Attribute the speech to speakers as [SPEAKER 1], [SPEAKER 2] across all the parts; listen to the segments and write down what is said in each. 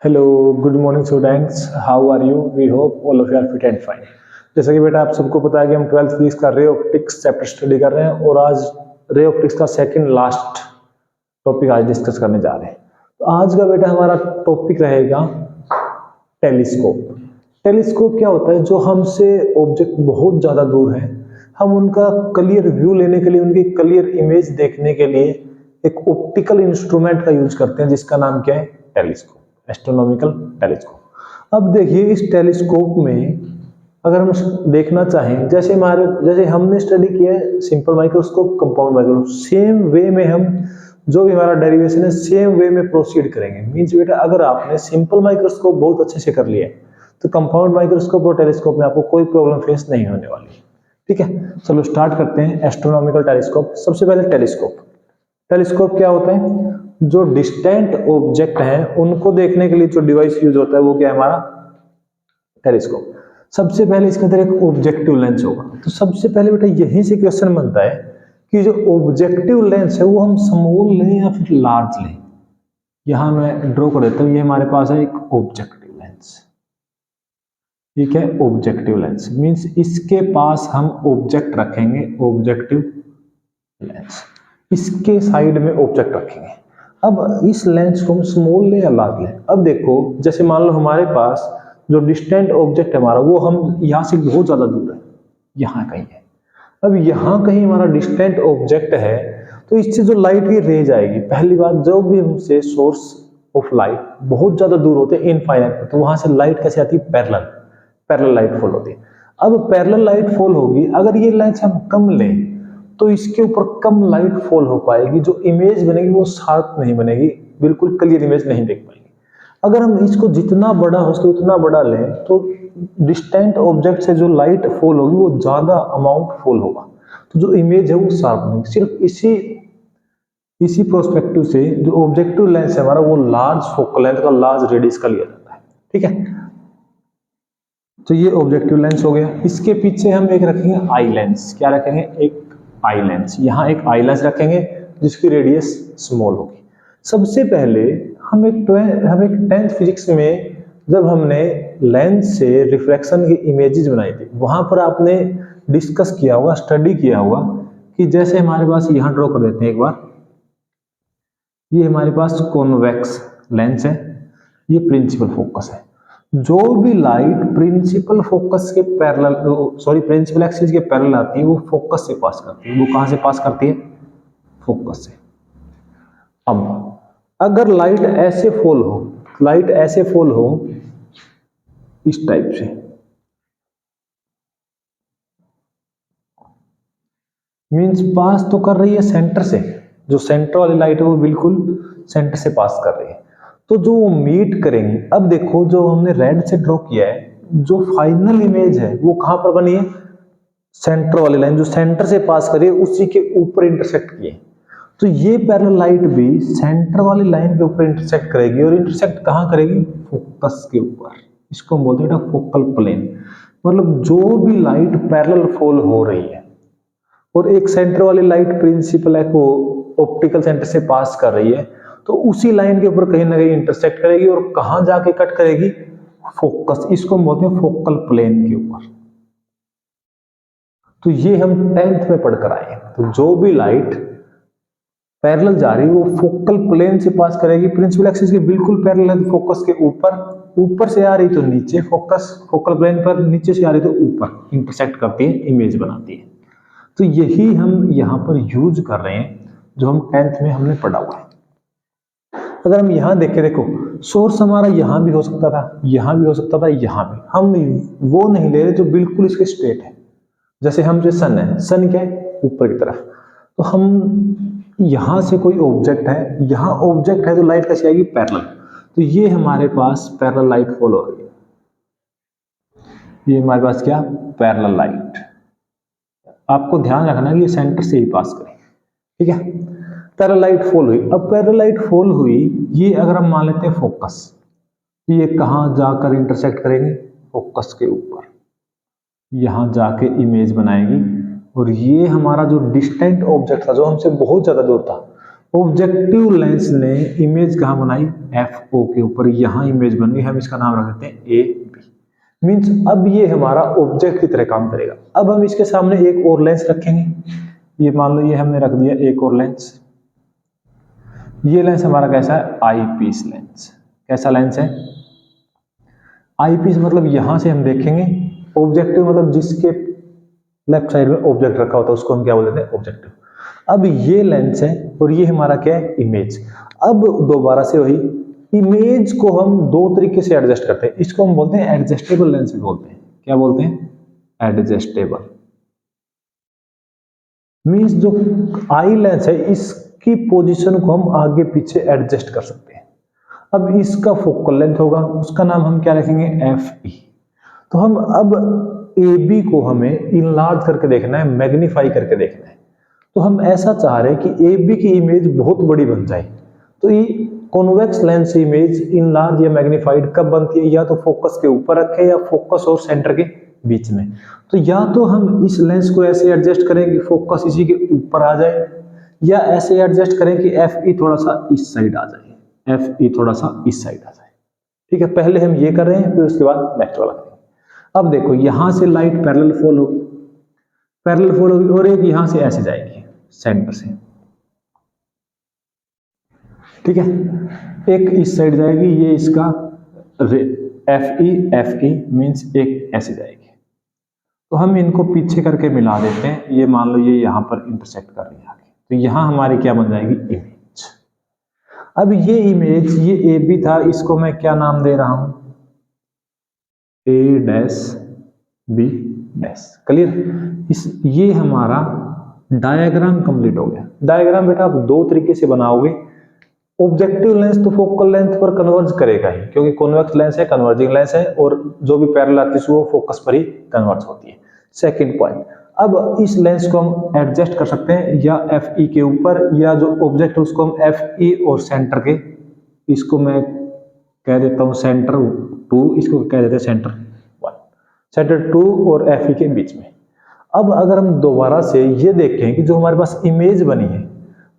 [SPEAKER 1] Hello, good morning students. How are you? We hope all of you are fit and fine. जैसा कि बेटा आप सबको पता है कि हम 12th फिजिक्स का रे ऑप्टिक्स चैप्टर स्टडी कर रहे हैं और आज रे ऑप्टिक्स का सेकंड लास्ट टॉपिक आज डिस्कस करने जा रहे हैं। तो आज का बेटा हमारा टॉपिक रहेगा टेलीस्कोप। टेलीस्कोप क्या होता है? जो हमसे ऑब्जेक्ट बहुत ज़्यादा दूर है, हम उनका क्लियर व्यू लेने के लिए, उनकी क्लियर इमेज देखने के लिए एक ऑप्टिकल इंस्ट्रूमेंट का यूज करते हैं जिसका नाम क्या है? Telescope, astronomical telescope. अब देखिए इस टेलीस्कोप में अगर हम देखना चाहें, जैसे हमने स्टडी किया है simple microscope, compound microscope, same way में हम जो भी हमारा डेरिवेशन है सेम वे में प्रोसीड करेंगे। मींस बेटा अगर आपने सिंपल माइक्रोस्कोप बहुत अच्छे से कर लिया है तो कंपाउंड माइक्रोस्कोप और टेलीस्कोप में आपको कोई प्रॉब्लम फेस नहीं होने वाली। ठीक है, चलो स्टार्ट करते हैं। Astronomical telescope. सबसे पहले टेलीस्कोप। टेलीस्कोप क्या होता है? जो डिस्टेंट ऑब्जेक्ट हैं उनको देखने के लिए जो डिवाइस यूज होता है वो क्या है? हमारा टेलीस्कोप। सबसे पहले इसके अंदर एक ऑब्जेक्टिव लेंस होगा। तो सबसे पहले बेटा यहीं से क्वेश्चन बनता है कि जो ऑब्जेक्टिव लेंस है वो हम स्मॉल लें या फिर लार्ज लें। यहां मैं ड्रॉ कर देता हूं, ये हमारे पास है एक ऑब्जेक्टिव लेंस। ठीक है, ऑब्जेक्टिव लेंस मींस इसके पास हम ऑब्जेक्ट रखेंगे, ऑब्जेक्टिव लेंस। इसके साइड में ऑब्जेक्ट रखेंगे। अब इस लेंस को हम स्मॉल लें या लार्ज लें? अब देखो, जैसे मान लो हमारे पास जो डिस्टेंट ऑब्जेक्ट है हमारा, वो हम यहाँ से बहुत ज्यादा दूर है, यहाँ कहीं है। अब यहाँ कहीं हमारा डिस्टेंट ऑब्जेक्ट है तो इससे जो लाइट की रेज आएगी, पहली बात जो भी हमसे सोर्स ऑफ लाइट बहुत ज्यादा दूर होते हैं इनफाइनाइट, तो वहां से लाइट कैसे आती है? पैरेलल, पैरेलल लाइट फॉल होती है। अब पैरेलल लाइट फॉल होगी, अगर ये लेंस हम कम लें तो इसके ऊपर कम लाइट फॉल हो पाएगी, जो इमेज बनेगी वो शार्प नहीं बनेगी, बिल्कुल क्लियर इमेज नहीं देख पाएंगे। अगर हम इसको जितना बड़ा हो सके उतना बड़ा लें तो डिस्टेंट ऑब्जेक्ट से जो लाइट फॉल होगी वो ज्यादा अमाउंट फॉल होगा, तो जो इमेज है वो शार्प नहीं। सिर्फ इसी इसी प्रोस्पेक्टिव से जो ऑब्जेक्टिव लेंस है हमारा वो लार्ज फोकल लेंथ का, लार्ज रेडियस का लिया जाता है। ठीक है, तो ये ऑब्जेक्टिव लेंस हो गया। इसके पीछे हम एक रखेंगे आई लेंस। क्या रखेंगे? एक आई लेंस। यहाँ एक आई लेंस रखेंगे जिसकी रेडियस स्मॉल होगी। सबसे पहले हम एक 10th फिजिक्स में जब हमने लेंस से रिफ्रैक्शन की इमेजेस बनाई थी, वहां पर आपने डिस्कस किया होगा, स्टडी किया होगा कि जैसे हमारे पास यहाँ ड्रॉ कर देते हैं एक बार, ये हमारे पास कॉन्वेक्स लेंस है, ये प्रिंसिपल फोकस है। जो भी लाइट प्रिंसिपल फोकस के पैरेलल, प्रिंसिपल एक्सिस के पैरेलल आती है वो फोकस से पास करती है। वो कहां से पास करती है? फोकस से। अब अगर लाइट ऐसे फॉल हो, लाइट ऐसे फॉल हो इस टाइप से, मींस पास तो कर रही है सेंटर से, जो सेंटर वाली लाइट है वो बिल्कुल सेंटर से पास कर रही है, तो जो वो मीट करेंगे। अब देखो जो हमने रेड से ड्रॉ किया है, जो फाइनल इमेज है वो कहां पर बनी है? सेंटर वाली लाइन जो सेंटर से पास करी है उसी के ऊपर इंटरसेक्ट किए। तो ये पैरेलल लाइट भी सेंटर वाली लाइन के ऊपर इंटरसेक्ट करेगी, और इंटरसेक्ट कहां करेगी? फोकस के ऊपर। इसको हम बोलते हैं फोकल प्लेन। मतलब जो भी लाइट पैरेलल फॉल हो रही है और एक सेंटर वाली लाइट प्रिंसिपल है को ऑप्टिकल सेंटर से पास कर रही है, तो उसी लाइन के ऊपर कहीं ना कहीं इंटरसेक्ट करेगी और कहां जाके कट करेगी? फोकस। इसको हम बोलते हैं फोकल प्लेन के ऊपर। तो ये हम 10th में पढ़कर आए। तो जो भी लाइट पैरेलल जा रही है वो फोकल प्लेन से पास करेगी, प्रिंसिपल एक्सिस के बिल्कुल पैरेलल है, फोकस के ऊपर। ऊपर से आ रही तो नीचे, फोकस फोकल प्लेन पर, नीचे से आ रही तो ऊपर इंटरसेक्ट करती है, इमेज बनाती है। तो यही हम यहाँ पर यूज कर रहे हैं जो हम 10th में हमने पढ़ा हुआ है। अगर हम यहाँ देखें, देखो सोर्स हमारा यहाँ भी हो सकता था, यहाँ भी हो सकता था, यहाँ भी। हम वो नहीं ले रहे जो बिल्कुल इसके स्ट्रेट है। जैसे हम जो सन है, सन क्या है? ऊपर की तरफ। तो हम यहाँ से कोई ऑब्जेक्ट है, यहाँ ऑब्जेक्ट है तो लाइट कैसे आएगी? पैरेलल। तो ये हमारे पास पैरेलल लाइट फॉलो हो रही है। ये हमारे पास क्या? Parallel light. आपको ध्यान रखना कि ये सेंटर से ही पास करें। ठीक है, पैरेलल लाइट फॉल हुई। अब पैरेलल लाइट फॉल हुई, ये अगर हम मान लेते हैं फोकस, तो ये कहां जाकर इंटरसेक्ट करेंगे? फोकस के ऊपर। यहां जाके इमेज बनाएगी। और ये हमारा जो डिस्टेंट ऑब्जेक्ट था, जो हमसे बहुत ज्यादा दूर था, ऑब्जेक्टिव लेंस ने इमेज कहाँ बनाई, एफ ओ के ऊपर, यहाँ इमेज बन गई, हम इसका नाम रख देते हैं ए बी। मीन्स अब ये हमारा ऑब्जेक्ट की तरह काम करेगा। अब हम इसके सामने एक और लेंस रखेंगे, ये मान लो ये हमने रख दिया एक और लेंस। ये लेंस हमारा कैसा है, आई पीस लेंस। कैसा लेंस है, आई पीस, मतलब यहां से हम देखेंगे। ऑब्जेक्टिव मतलब जिसके लेफ्ट साइड में ऑब्जेक्ट रखा होता है उसको हम क्या बोलते हैं, ऑब्जेक्टिव। अब ये लेंस है और ये हमारा क्या है, इमेज। अब दोबारा से वही इमेज को हम दो तरीके से एडजस्ट करते हैं। इसको हम बोलते हैं एडजस्टेबल लेंस भी बोलते हैं। क्या बोलते हैं, एडजस्टेबल। मीन्स जो आई लेंस है इसकी पोजीशन को हम आगे पीछे एडजस्ट कर सकते हैं। अब इसका फोकल लेंथ होगा, उसका नाम हम क्या रखेंगे, एफ ई। तो हम अब ए बी को हमें इनलार्ज करके देखना है, मैग्नीफाई करके देखना है। तो हम ऐसा चाह रहे हैं कि ए बी की इमेज बहुत बड़ी बन जाए। तो ये कॉन्वेक्स लेंस इमेज इनलार्ज या मैग्नीफाइड कब बनती है, या तो फोकस के ऊपर रखे या फोकस और सेंटर के बीच में। तो या तो हम इस लेंस को ऐसे एडजस्ट करें कि फोकस इसी के ऊपर आ जाए, या ऐसे एडजस्ट करें कि एफ ई थोड़ा सा इस साइड आ जाए, एफ ई थोड़ा सा इस साइड आ जाए। ठीक है, पहले हम ये कर रहे हैं, फिर उसके बाद नेक्स्ट वाला करेंगे। अब देखो यहां से लाइट पैरेलल फॉल होगी, पैरेलल फॉल होगी, और एक यहां से ऐसे जाएगी सेंटर से। ठीक है, एक इस साइड जाएगी, ये इसका एफ ई मीन्स एक ऐसे जाएगी। तो हम इनको पीछे करके मिला देते हैं। ये मान लो ये यहां पर इंटरसेक्ट कर रही है आगे, तो यहां हमारी क्या बन जाएगी, इमेज। अब ये इमेज, ये ए बी था, इसको मैं क्या नाम दे रहा हूं, ए डैश बी डैश। क्लियर, इस ये हमारा डायग्राम कंप्लीट हो गया। डायग्राम बेटा आप दो तरीके से बनाओगे। ऑब्जेक्टिव लेंस तो फोकल लेंथ पर कन्वर्ज करेगा ही, क्योंकि कॉन्वेक्स लेंस है, कन्वर्जिंग लेंस है, और जो भी पैरेलल आती है वो फोकस पर ही कन्वर्ज होती है। सेकंड पॉइंट, अब इस लेंस को हम एडजस्ट कर सकते हैं या एफ ई के ऊपर, या जो ऑब्जेक्ट है उसको हम एफ ई और सेंटर के, इसको मैं कह देता हूं सेंटर 2, इसको कह देते हैं सेंटर 1, सेंटर 2 और एफ ई के बीच में। अब अगर हम दोबारा से ये देखें कि जो हमारे पास इमेज बनी है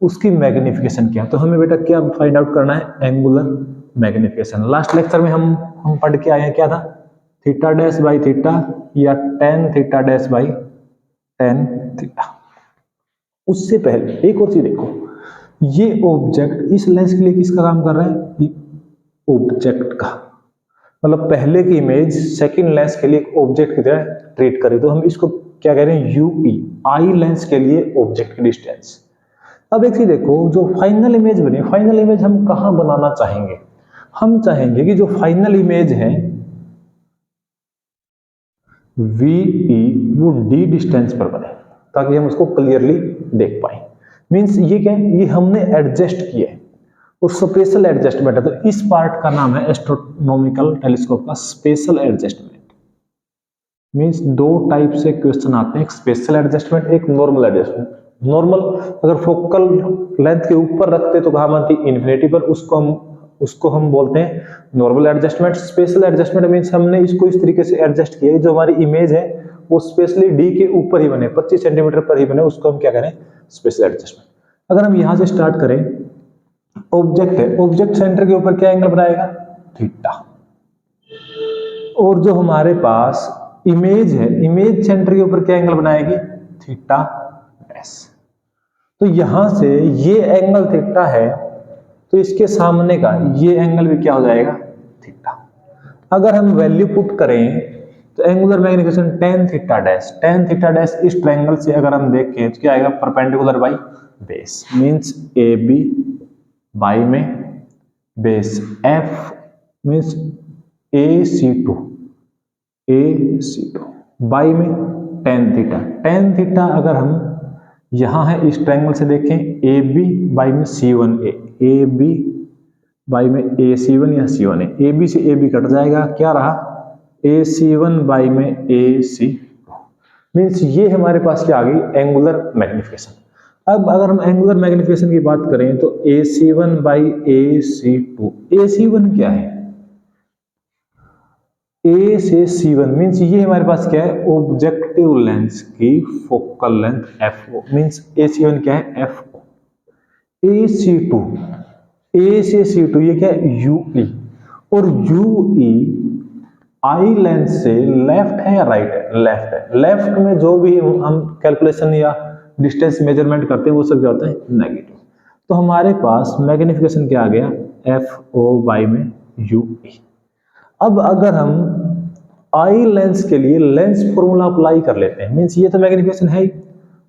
[SPEAKER 1] उसकी मैग्निफिकेशन क्या है, तो हमें बेटा क्या फाइंड आउट करना है, एंगुलर मैग्निफिकेशन। लास्ट लेक्चर में हम पढ़ के आए हैं, क्या था, थीटा डैश बाई थीटा या ten theta dash by tan theta. उससे पहले एक और चीज देखो, ये ऑब्जेक्ट इस लेंस के लिए किसका काम कर रहा है, ऑब्जेक्ट का। मतलब पहले की इमेज सेकंड लेंस के लिए ऑब्जेक्ट की तरह ट्रीट करें, तो हम इसको क्या कह रहे हैं, यूई, आई लेंस के लिए ऑब्जेक्ट की डिस्टेंस। अब एक चीज देखो, जो फाइनल इमेज बनी, फाइनल इमेज हम कहां बनाना चाहेंगे, हम चाहेंगे कि जो फाइनल इमेज है वी वो डी डिस्टेंस पर बने, ताकि हम उसको क्लियरली देख पाए। मींस ये क्या है, ये हमने एडजस्ट किया है और स्पेशल एडजस्टमेंट है। तो इस पार्ट का नाम है एस्ट्रोनॉमिकल टेलीस्कोप का स्पेशल एडजस्टमेंट। मींस दो टाइप से क्वेश्चन आते हैं, एक स्पेशल एडजस्टमेंट, एक नॉर्मल एडजस्टमेंट। नॉर्मल अगर फोकल लेंथ के ऊपर रखते तो कहां बनती, इन्फिनिटी पर, उसको हम बोलते हैं normal adjustment. Special adjustment means हमने इसको इस तरीके से एडजस्ट किया जो हमारी इमेज है वो स्पेशली डी के ऊपर ही बने, 25 सेंटीमीटर पर ही बने, उसको हम क्या करें, स्पेशल एडजस्टमेंट। अगर हम यहां से स्टार्ट करें, ऑब्जेक्ट है, ऑब्जेक्ट सेंटर के ऊपर क्या एंगल बनाएगा, थीटा। और जो हमारे पास इमेज है, इमेज सेंटर के ऊपर क्या एंगल बनाएगी, थीटा डैश। तो यहां से ये एंगल थीटा है, तो इसके सामने का ये एंगल भी क्या हो जाएगा, थीटा। अगर हम वैल्यू पुट करें तो angular magnification tan theta dash, tan theta dash इस ट्रायंगल से अगर हम देखें तो क्या आएगा, perpendicular by base, means A B by में base, F means A C two by में टेन थीटा। टेन थीटा अगर हम यहां है इस ट्रायंगल से देखें, ए बी बाई में सी वन ए बी बाई में ए सी वन या सी वन ए बी से ए बी कट जाएगा, क्या रहा, ए सी वन बाई में ए सी टू। मीन्स ये हमारे पास क्या आ गई, एंगुलर मैग्निफिकेशन। अब अगर हम एंगुलर मैग्निफिकेशन की बात करें तो A C one by A C two, A C one क्या है, ए से सी वन मीन्स ये हमारे पास क्या है, ऑब्जेक्टिव लेंस की focal length F O, means A C one क्या है, एफ ओ। AC2, A से C2 ये क्या है UE, और UE आई लेंथ से लेफ्ट है या राइट है, लेफ्ट है। लेफ्ट में जो भी हम कैलकुलेशन या डिस्टेंस मेजरमेंट करते हैं वो सब क्या होता है नेगेटिव। तो हमारे पास मैग्निफिकेशन क्या आ गया FO बाई में UE। अब अगर हम आई लेंस के लिए लेंस फॉर्मूला अप्लाई कर लेते हैं, मीन्स ये तो मैग्निफिकेशन है ही,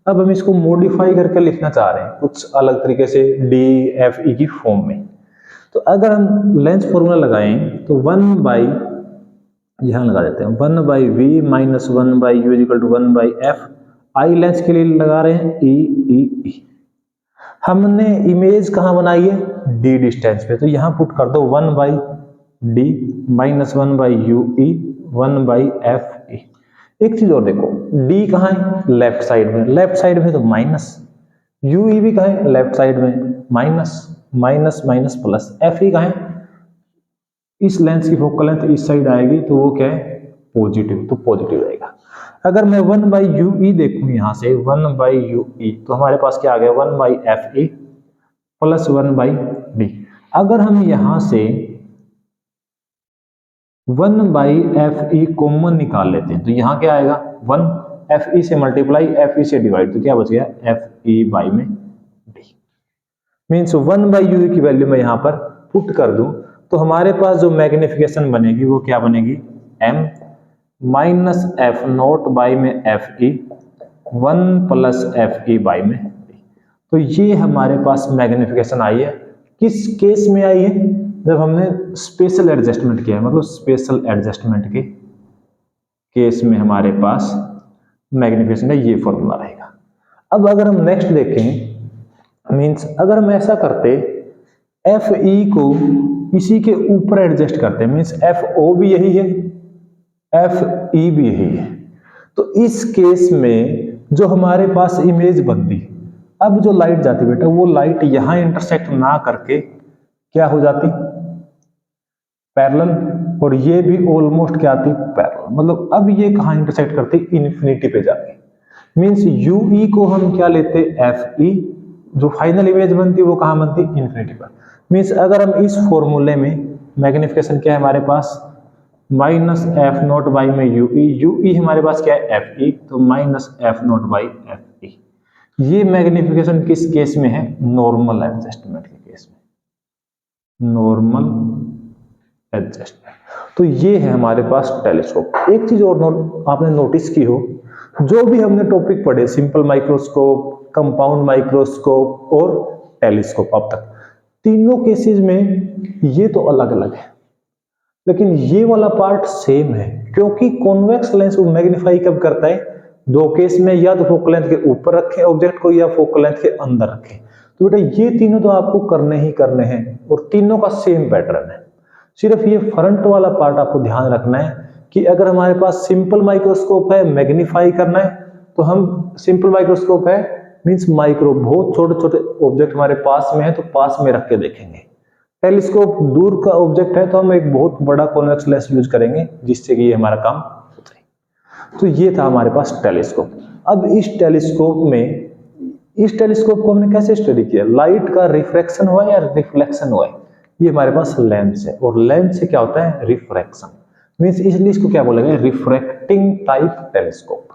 [SPEAKER 1] अब हम इसको मॉडिफाई करके लिखना चाह रहे हैं कुछ अलग तरीके से DFE की फॉर्म में। तो अगर हम लेंस फॉर्मूला लगाएं तो 1 बाई, यहां लगा देते हैं 1 by v minus 1 by u equal to 1 by f. Eye lens के लिए लगा रहे हैं E। हमने इमेज कहां बनाई है D डिस्टेंस पे, तो यहां पुट कर दो 1 by D minus 1 by UE 1 by FE। एक चीज और देखो, D कहाँ है लेफ्ट साइड में, लेफ्ट साइड में तो माइनस, UE भी कहाँ है लेफ्ट साइड में minus, minus minus plus, FE कहाँ है इस लेंस की फोकल लेंथ इस साइड आएगी तो वो क्या है पॉजिटिव, तो पॉजिटिव रहेगा। अगर मैं 1 बाई UE देखूं यहां से 1 बाई UE तो हमारे पास क्या आ गया 1 by FE plus 1 by D। अगर हम यहां से 1 बाई FE कॉमन निकाल लेते हैं तो यहां क्या आएगा 1, FE से मल्टीप्लाई FE से डिवाइड, तो क्या बच गया FE बाई में D। मीन्स 1 बाई UE की वैल्यू मैं यहां पर पुट कर दूं तो हमारे पास जो मैग्निफिकेशन बनेगी वो क्या बनेगी M minus F note by में FE 1 प्लस FE बाई में D। तो ये हमारे पास मैग्निफिकेशन आई है, किस केस में आई है जब हमने स्पेशल एडजस्टमेंट किया है, मतलब स्पेशल एडजस्टमेंट के केस में हमारे पास मैग्निफिकेशन का ये फॉर्मूला रहेगा। अब अगर हम नेक्स्ट देखें, मींस अगर हम ऐसा करते FE को इसी के ऊपर एडजस्ट करते हैं, मींस FO भी यही है FE भी यही है, तो इस केस में जो हमारे पास इमेज बनती, अब जो लाइट जाती बेटा वो लाइट यहां इंटरसेक्ट ना करके क्या हो जाती पैरेलल, और ये भी ऑलमोस्ट क्या आती पैरेलल, मतलब अब ये कहां इंटरसेक्ट करती इन्फिनिटी पे जाती। मींस UE को हम क्या लेते FE, जो फाइनल इमेज बनती वो कहां बनती इन्फिनिटी पर। मींस अगर हम इस फॉर्मूले में मैग्निफिकेशन क्या है हमारे पास माइनस F नोट बाई में UE हमारे पास क्या है FE, तो minus F note by FE। ये मैग्निफिकेशन किस केस में है नॉर्मल एडजस्टमेंट के केस में, नॉर्मल एडजस्टमेंट। तो ये है हमारे पास टेलीस्कोप। एक चीज और आपने नोटिस की हो, जो भी हमने टॉपिक पढ़े सिंपल माइक्रोस्कोप, कंपाउंड माइक्रोस्कोप और टेलीस्कोप, अब तक तीनों केसेस में ये तो अलग अलग है लेकिन ये वाला पार्ट सेम है, क्योंकि कॉन्वेक्स लेंस वो मैग्नीफाई कब करता है दो केस में, या तो फोकल लेंथ के ऊपर रखें ऑब्जेक्ट को या फोकल लेंथ के अंदर रखें। तो बेटा ये तीनों तो आपको करने ही करने हैं और तीनों का सेम पैटर्न है। सिर्फ ये फ्रंट वाला पार्ट आपको ध्यान रखना है कि अगर हमारे पास सिंपल माइक्रोस्कोप है मैग्नीफाई करना है तो हम सिंपल माइक्रोस्कोप है मींस माइक्रो बहुत छोटे छोटे ऑब्जेक्ट हमारे पास में है तो पास में रख के देखेंगे। टेलीस्कोप दूर का ऑब्जेक्ट है तो हम एक बहुत बड़ा कॉन्वेक्स लेंस यूज करेंगे जिससे कि ये हमारा काम हो जाए। तो ये था हमारे पास टेलीस्कोप। अब इस टेलीस्कोप को हमने कैसे स्टडी किया, लाइट का रिफ्रैक्शन हुआ या रिफ्लेक्शन हुआ है, ये हमारे पास लेंस है और लेंस से क्या होता है रिफ्रैक्शन, मींस इसलिए इसको क्या बोलेंगे refracting type telescope.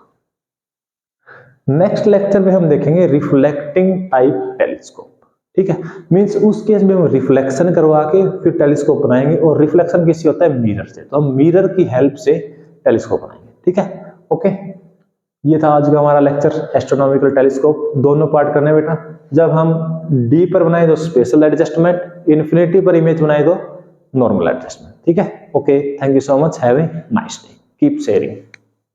[SPEAKER 1] Next lecture में हम देखेंगे रिफ्लेक्टिंग टाइप टेलीस्कोप, ठीक है। मींस उस केस में हम रिफ्लेक्शन करवा के फिर टेलीस्कोप बनाएंगे और रिफ्लेक्शन किससे होता है मिरर से, तो हम मिरर की हेल्प से टेलीस्कोप बनाएंगे, ठीक है। ओके, ये था आज का हमारा लेक्चर एस्ट्रोनॉमिकल टेलीस्कोप। दोनों पार्ट करने बेटा, जब हम D पर बनाए तो स्पेशल एडजस्टमेंट, इन्फिनिटी पर इमेज बनाए तो नॉर्मल एडजस्टमेंट, ठीक है। Okay, thank you so much, have a nice day, keep sharing.